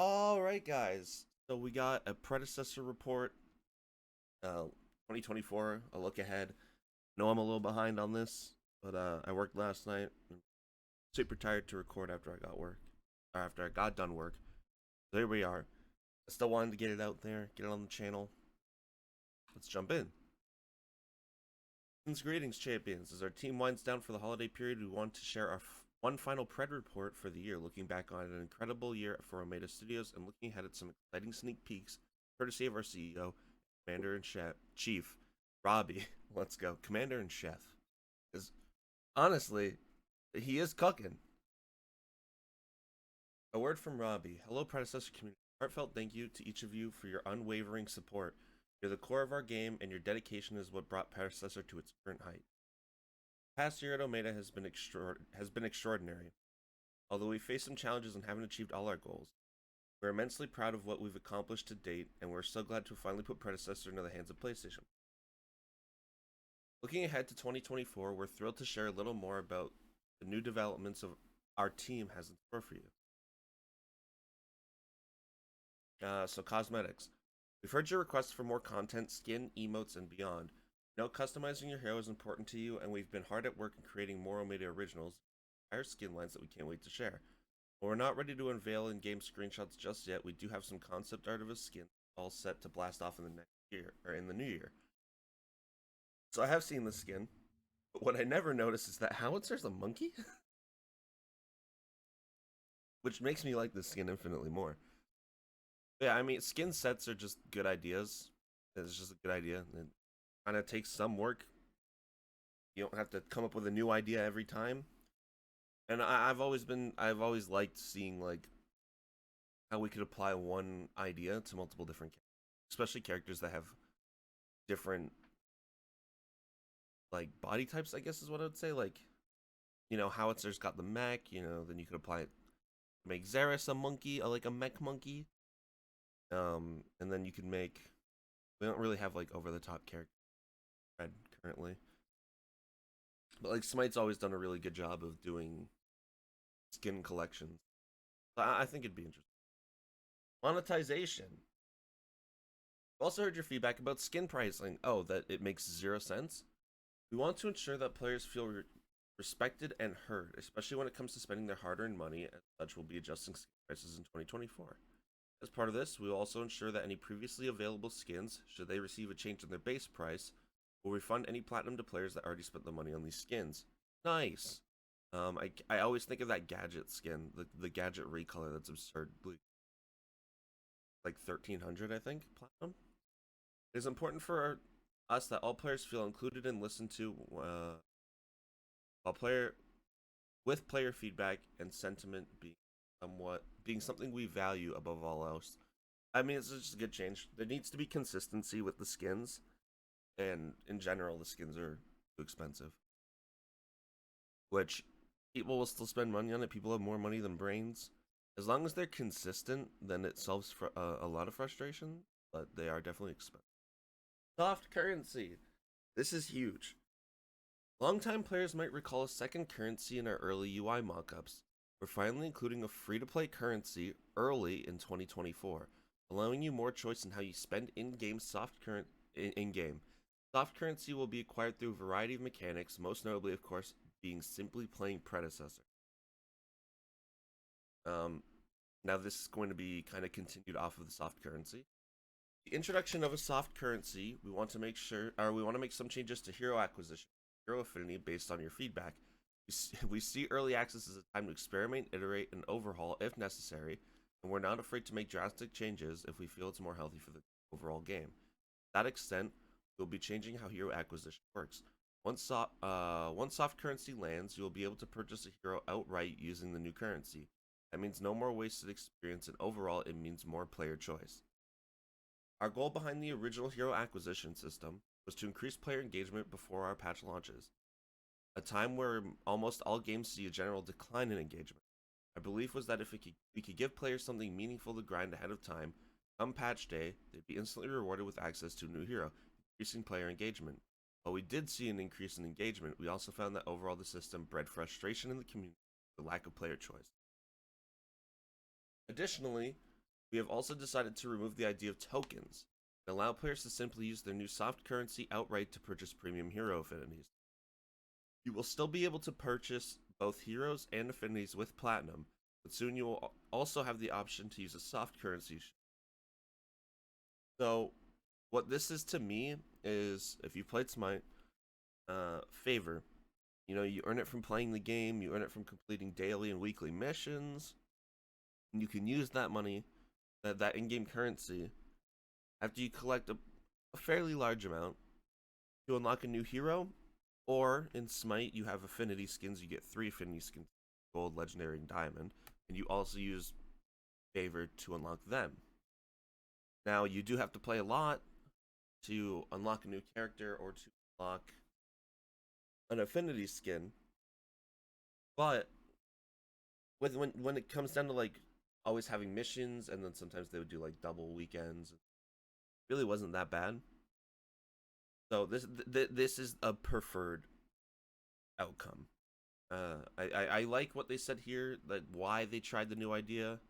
All right, guys. So we got a predecessor report, 2024, a look ahead. Know I'm a little behind on this, but I worked last night. I'm super tired to record after I got work, or after I got done work. So here we are. I still wanted to get it out there, get it on the channel. Let's jump in. Greetings, champions. As our team winds down for the holiday period, we want to share our one final Pred report for the year, looking back on an incredible year for Omega Studios and looking ahead at some exciting sneak peeks, courtesy of our CEO, Commander and Chief, Robbie. Let's go, Commander and Chef. Because honestly, he is cooking. A word from Robbie. Hello, predecessor community. Heartfelt thank you to each of you for your unwavering support. You're the core of our game, and your dedication is what brought Predecessor to its current height. The past year at Omega has been extraordinary. Although we faced some challenges and haven't achieved all our goals, we're immensely proud of what we've accomplished to date, and we're so glad to finally put Predecessor into the hands of PlayStation. Looking ahead to 2024, we're thrilled to share a little more about the new developments of our team has in store for you. So cosmetics. We've heard your requests for more content, skin, emotes, and beyond. We know customizing your hero is important to you, and we've been hard at work in creating more Omega originals, entire skin lines that we can't wait to share. While we're not ready to unveil in-game screenshots just yet, we do have some concept art of a skin all set to blast off in the next year, or in the new year. So I have seen the skin, but what I never noticed is that Howitzer's a monkey? Which makes me like this skin infinitely more. Yeah, I mean, skin sets are just good ideas. It's just a good idea. It kind of takes some work. You don't have to come up with a new idea every time. And I've always liked seeing like how we could apply one idea to multiple different characters, especially characters that have different like body types. I guess is what I would say. Like, Howitzer's got the mech. Then you could apply it, make Xeris a monkey, like a mech monkey. And then you can make. We don't really have like over the top character currently, but like Smite's always done a really good job of doing skin collections. So I think it'd be interesting. Monetization. I've also heard your feedback about skin pricing. Oh, that it makes 0 cents. We want to ensure that players feel respected and heard, especially when it comes to spending their hard-earned money. As such, we'll be adjusting skin prices in 2024. As part of this, we will also ensure that any previously available skins, should they receive a change in their base price, will refund any platinum to players that already spent the money on these skins. Nice. I always think of that gadget skin, the gadget recolor that's absurd, like 1300, I think, platinum. It is important for us that all players feel included and listened to, while player feedback and sentiment being something we value above all else. I mean, it's just a good change. There needs to be consistency with the skins, and in general, the skins are too expensive. Which people will still spend money on it. People have more money than brains. As long as they're consistent, then it solves for a lot of frustration. But they are definitely expensive. Soft currency. This is huge. Longtime players might recall a second currency in our early UI mockups. We're finally including a free-to-play currency early in 2024, allowing you more choice in how you spend in-game in-game. Soft currency will be acquired through a variety of mechanics, most notably, of course, being simply playing Predecessor. Now this is going to be kind of continued off of the soft currency. The introduction of a soft currency, we want to make some changes to hero acquisition, hero affinity based on your feedback. We see early access as a time to experiment, iterate, and overhaul if necessary, and we're not afraid to make drastic changes if we feel it's more healthy for the overall game. To that extent, we'll be changing how hero acquisition works. Once soft currency lands, you'll be able to purchase a hero outright using the new currency. That means no more wasted experience, and overall, it means more player choice. Our goal behind the original hero acquisition system was to increase player engagement before our patch launches, a time where almost all games see a general decline in engagement. Our belief was that if we could give players something meaningful to grind ahead of time, come patch day, they'd be instantly rewarded with access to a new hero, increasing player engagement. While we did see an increase in engagement, we also found that overall the system bred frustration in the community with the lack of player choice. Additionally, We have also decided to remove the idea of tokens and allow players to simply use their new soft currency outright to purchase premium hero affinities. You will still be able to purchase both heroes and affinities with platinum, but soon you will also have the option to use a soft currency. So, what this is to me is, if you played Smite, favor. You know, you earn it from playing the game, you earn it from completing daily and weekly missions, and you can use that money, that in-game currency, after you collect a fairly large amount to unlock a new hero. Or in Smite, you have affinity skins. You get 3 affinity skins: gold, legendary, and diamond. And you also use favor to unlock them. Now, you do have to play a lot to unlock a new character or to unlock an affinity skin. But when it comes down to like always having missions, and then sometimes they would do like double weekends, it really wasn't that bad. So this is a preferred outcome. I like what they said here, that why they tried the new idea.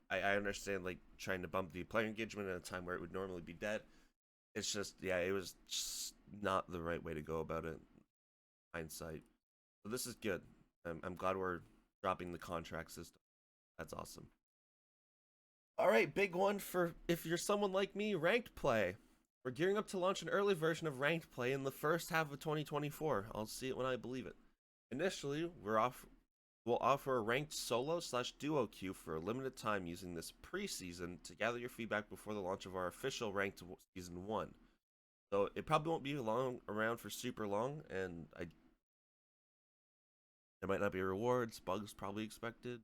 I understand like trying to bump the player engagement at a time where it would normally be dead. It's just, yeah, it was just not the right way to go about it. Hindsight. So this is good. I'm glad we're dropping the contract system. That's awesome. All right, big one for if you're someone like me, ranked play. We're gearing up to launch an early version of ranked play in the first half of 2024. I'll see it when I believe it. Initially, we'll offer a ranked solo/duo queue for a limited time using this preseason to gather your feedback before the launch of our official ranked season 1. So it probably won't be around for super long, and there might not be rewards, bugs probably expected.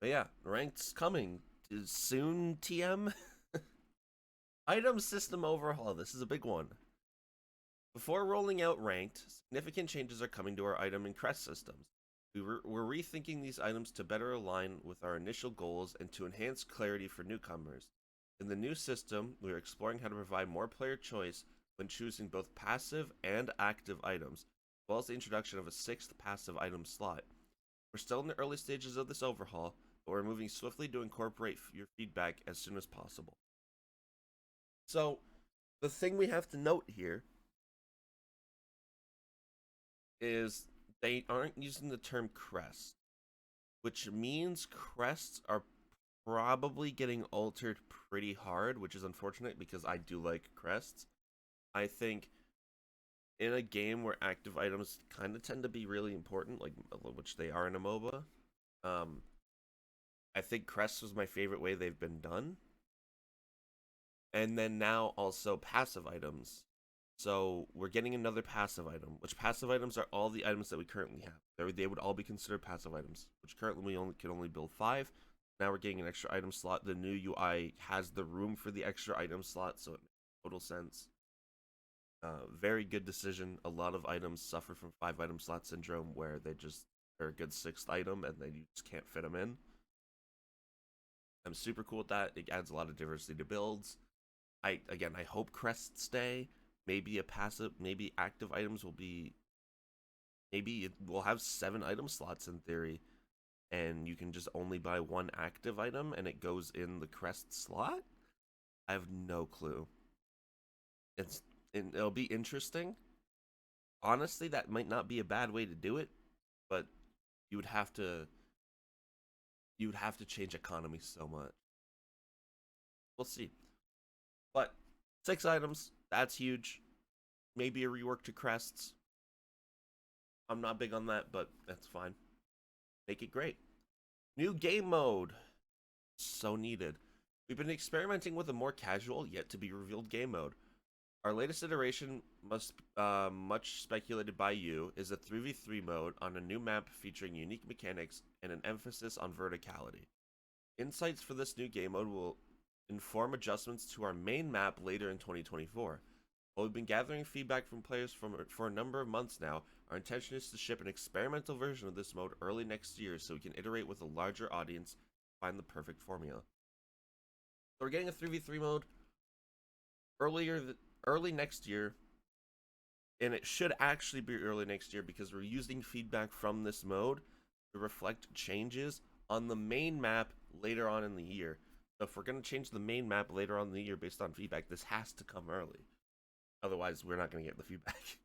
But yeah, ranked's coming soon, TM. Item system overhaul. This is a big one. Before rolling out ranked, significant changes are coming to our item and crest systems. We're rethinking these items to better align with our initial goals and to enhance clarity for newcomers. In the new system, we are exploring how to provide more player choice when choosing both passive and active items, as well as the introduction of a 6th passive item slot. We're still in the early stages of this overhaul, but we're moving swiftly to incorporate your feedback as soon as possible. So, the thing we have to note here is they aren't using the term crest, which means crests are probably getting altered pretty hard, which is unfortunate because I do like crests. I think in a game where active items kind of tend to be really important, like which they are in a MOBA, I think crests was my favorite way they've been done. And then now also passive items. So we're getting another passive item, which passive items are all the items that we currently have. They would all be considered passive items, which currently we can only build 5. Now we're getting an extra item slot. The new UI has the room for the extra item slot, so it makes total sense. Very good decision. A lot of items suffer from 5 item slot syndrome, where they're a good 6th item and then you just can't fit them in. I'm super cool with that. It adds a lot of diversity to builds. I hope crests stay. Maybe active items will be. Maybe we'll have 7 item slots in theory, and you can just only buy 1 active item, and it goes in the crest slot. I have no clue. It'll be interesting. Honestly, that might not be a bad way to do it, but you would have to change economy so much. We'll see. But 6 items, that's huge. Maybe a rework to crests. I'm not big on that, but that's fine. Make it great. New game mode. So needed. We've been experimenting with a more casual, yet to be revealed game mode. Our latest iteration, much speculated by you, is a 3v3 mode on a new map featuring unique mechanics and an emphasis on verticality. Insights for this new game mode will inform adjustments to our main map later in 2024. While we've been gathering feedback from players for a number of months now, our intention is to ship an experimental version of this mode early next year so we can iterate with a larger audience to find the perfect formula. So we're getting a 3v3 mode early next year, and it should actually be early next year because we're using feedback from this mode to reflect changes on the main map later on in the year. So if we're going to change the main map later on in the year based on feedback, this has to come early. Otherwise, we're not going to get the feedback.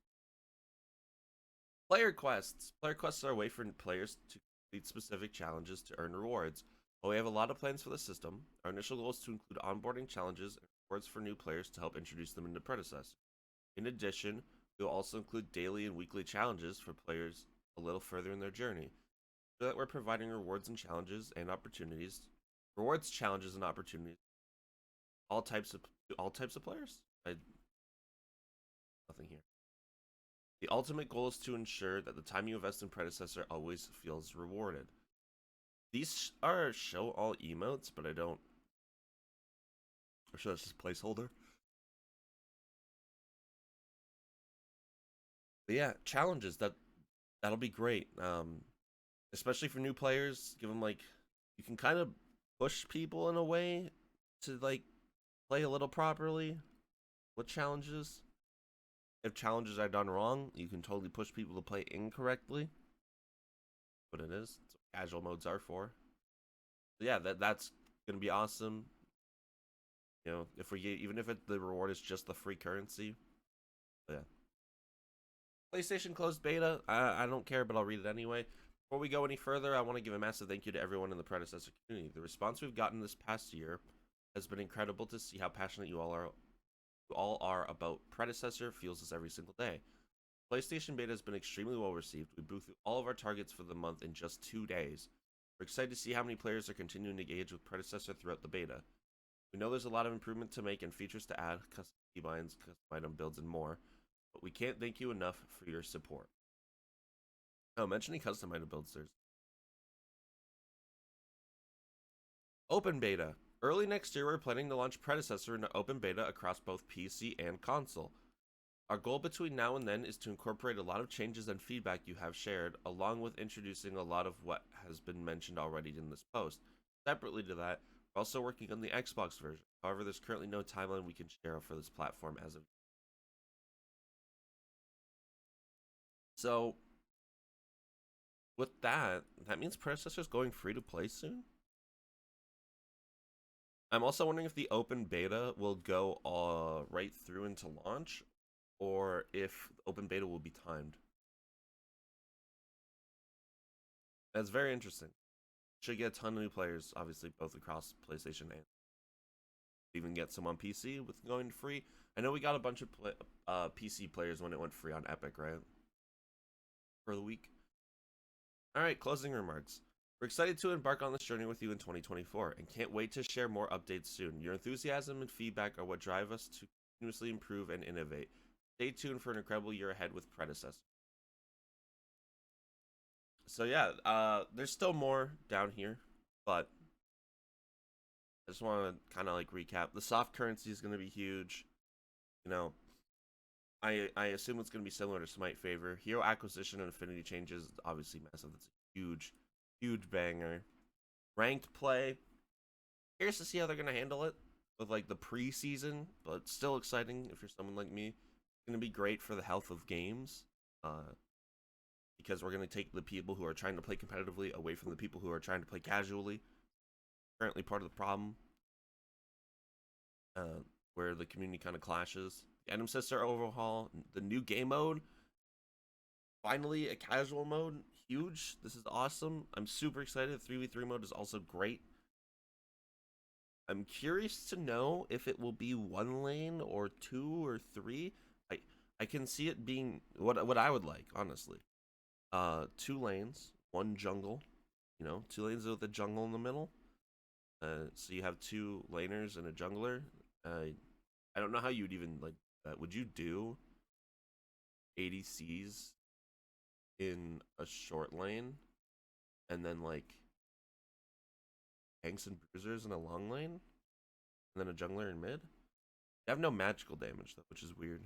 Player quests. Player quests are a way for players to complete specific challenges to earn rewards. While we have a lot of plans for the system, our initial goal is to include onboarding challenges and rewards for new players to help introduce them into Predecessor. In addition, we will also include daily and weekly challenges for players a little further in their journey, so that we're providing rewards and challenges and opportunities, rewards, challenges, and opportunities, all types of players. Nothing here. The ultimate goal is to ensure that the time you invest in Predecessor always feels rewarded. These are show all emotes, but I don't. I'm sure that's just placeholder. But yeah, challenges that'll be great. Especially for new players, give them like you can kind of push people in a way to like play a little properly with challenges. If challenges are done wrong, you can totally push people to play incorrectly. But it is. That's what casual modes are for. So yeah, that's gonna be awesome. You know, if we get even if the reward is just the free currency. But yeah. PlayStation closed beta. I don't care, but I'll read it anyway. Before we go any further, I want to give a massive thank you to everyone in the Predecessor community. The response we've gotten this past year has been incredible to see how passionate you all are about Predecessor. Feels this every single day. PlayStation beta has been extremely well received. We blew through all of our targets for the month in just 2 days. We're excited to see how many players are continuing to engage with Predecessor throughout the beta. We know there's a lot of improvement to make and features to add, custom keybinds, custom item builds, and more, but we can't thank you enough for your support. Oh, mentioning custom item builds, there's open beta. Early next year, we're planning to launch Predecessor into open beta across both PC and console. Our goal between now and then is to incorporate a lot of changes and feedback you have shared, along with introducing a lot of what has been mentioned already in this post. Separately to that, we're also working on the Xbox version. However, there's currently no timeline we can share for this platform as of. So, with that, that means Predecessor's going free to play soon? I'm also wondering if the open beta will go right through into launch, or if open beta will be timed. That's very interesting. Should get a ton of new players, obviously, both across PlayStation and even get some on PC with going free. I know we got a bunch of PC players when it went free on Epic, right? For the week. All right, closing remarks. We're excited to embark on this journey with you in 2024 and can't wait to share more updates soon. Your enthusiasm and feedback are what drive us to continuously improve and innovate. Stay tuned for an incredible year ahead with Predecessor. So yeah, there's still more down here, but I just want to kind of like recap. The soft currency is going to be huge. You know, I assume it's going to be similar to Smite Favor. Hero acquisition and affinity changes, obviously massive. That's a huge banger. Ranked play. Curious to see how they're going to handle it with like the preseason, but still exciting if you're someone like me. It's going to be great for the health of games. Because we're going to take the people who are trying to play competitively away from the people who are trying to play casually. Currently part of the problem, where the community kind of clashes. The Item Sister overhaul, the new game mode, finally a casual mode, huge. This is awesome. I'm super excited. 3v3 mode is also great. I'm curious to know if it will be one lane or two or three. I can see it being what I would like, honestly. 2 lanes, one jungle. You know, 2 lanes with a jungle in the middle. So you have 2 laners and a jungler. I don't know how you'd even like that. Would you do ADCs in a short lane and then like tanks and bruisers in a long lane and then a jungler in mid? You have no magical damage though, which is weird.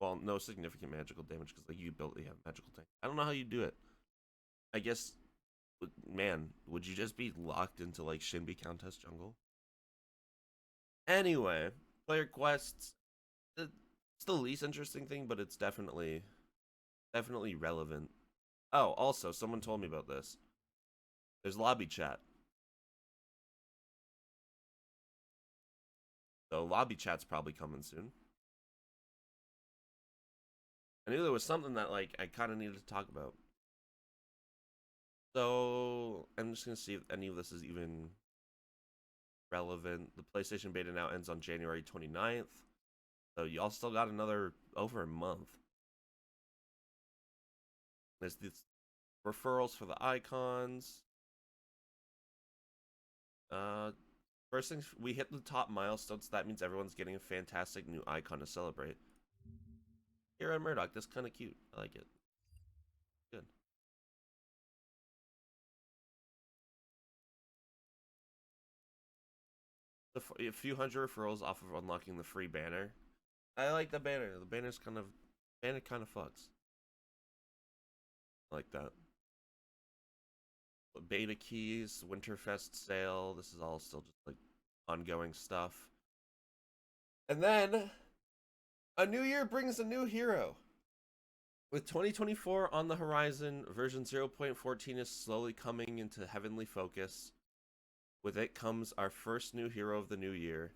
Well, no significant magical damage because like you built have magical tank. I don't know how you do it. I guess, man, would you just be locked into like Shinbi Countess jungle? Anyway, player quests. It's the least interesting thing, but it's definitely relevant. Oh, also, someone told me about this. There's lobby chat. So lobby chat's probably coming soon. I knew there was something that like I kind of needed to talk about. So I'm just gonna see if any of this is even relevant. The PlayStation beta now ends on January 29th. So y'all still got another over a month. There's these referrals for the icons. Uh, First things, we hit the top milestones. That means everyone's getting a fantastic new icon to celebrate. Kira Murdoch, that's kind of cute. I like it. Good. A few hundred referrals off of unlocking the free banner. I like the banner. The banner kind of fucks. I like that. But beta keys, Winterfest sale. This is all still just like ongoing stuff. And then a new year brings a new hero. With 2024 on the horizon, version 0.14 is slowly coming into heavenly focus. With it comes our first new hero of the new year.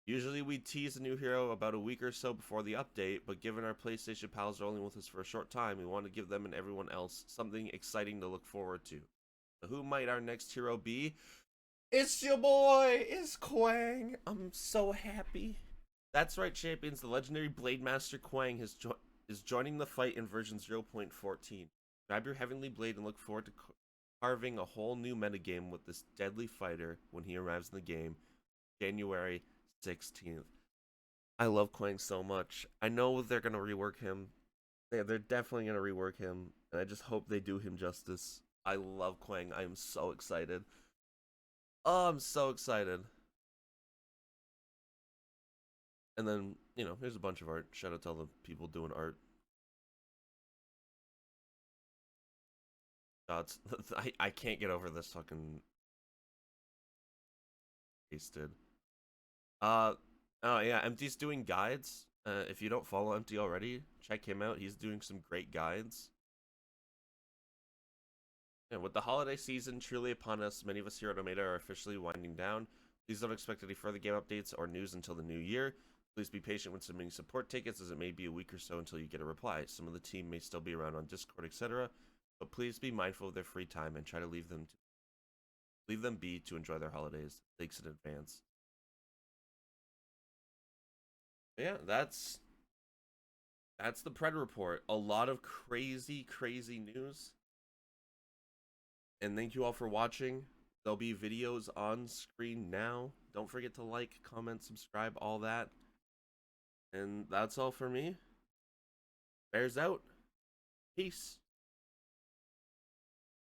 Usually we tease a new hero about a week or so before the update, but given our PlayStation pals are only with us for a short time, we want to give them and everyone else something exciting to look forward to. So who might our next hero be? It's your boy! It's Kwang! I'm so happy. That's right, champions. The legendary Blade Master Kwang is joining the fight in version 0.14. Grab your heavenly blade and look forward to carving a whole new metagame with this deadly fighter when he arrives in the game, January 16th. I love Kwang so much. I know they're gonna rework him. They're definitely gonna rework him, and I just hope they do him justice. I love Kwang. I am so excited. Oh, I'm so excited. And then, here's a bunch of art. Shout out to all the people doing art. God, I can't get over this fucking pasted. Uh, oh yeah, Empty's doing guides. If you don't follow Empty already, check him out. He's doing some great guides. And with the holiday season truly upon us, many of us here at Omega are officially winding down. Please don't expect any further game updates or news until the new year. Please be patient when submitting support tickets, as it may be a week or so until you get a reply. Some of the team may still be around on Discord, etc., but please be mindful of their free time and try to leave them be to enjoy their holidays. Thanks in advance. But yeah, that's the Pred report. A lot of crazy, crazy news. And thank you all for watching. There'll be videos on screen now. Don't forget to like, comment, subscribe, all that. And that's all for me. Bears out. Peace.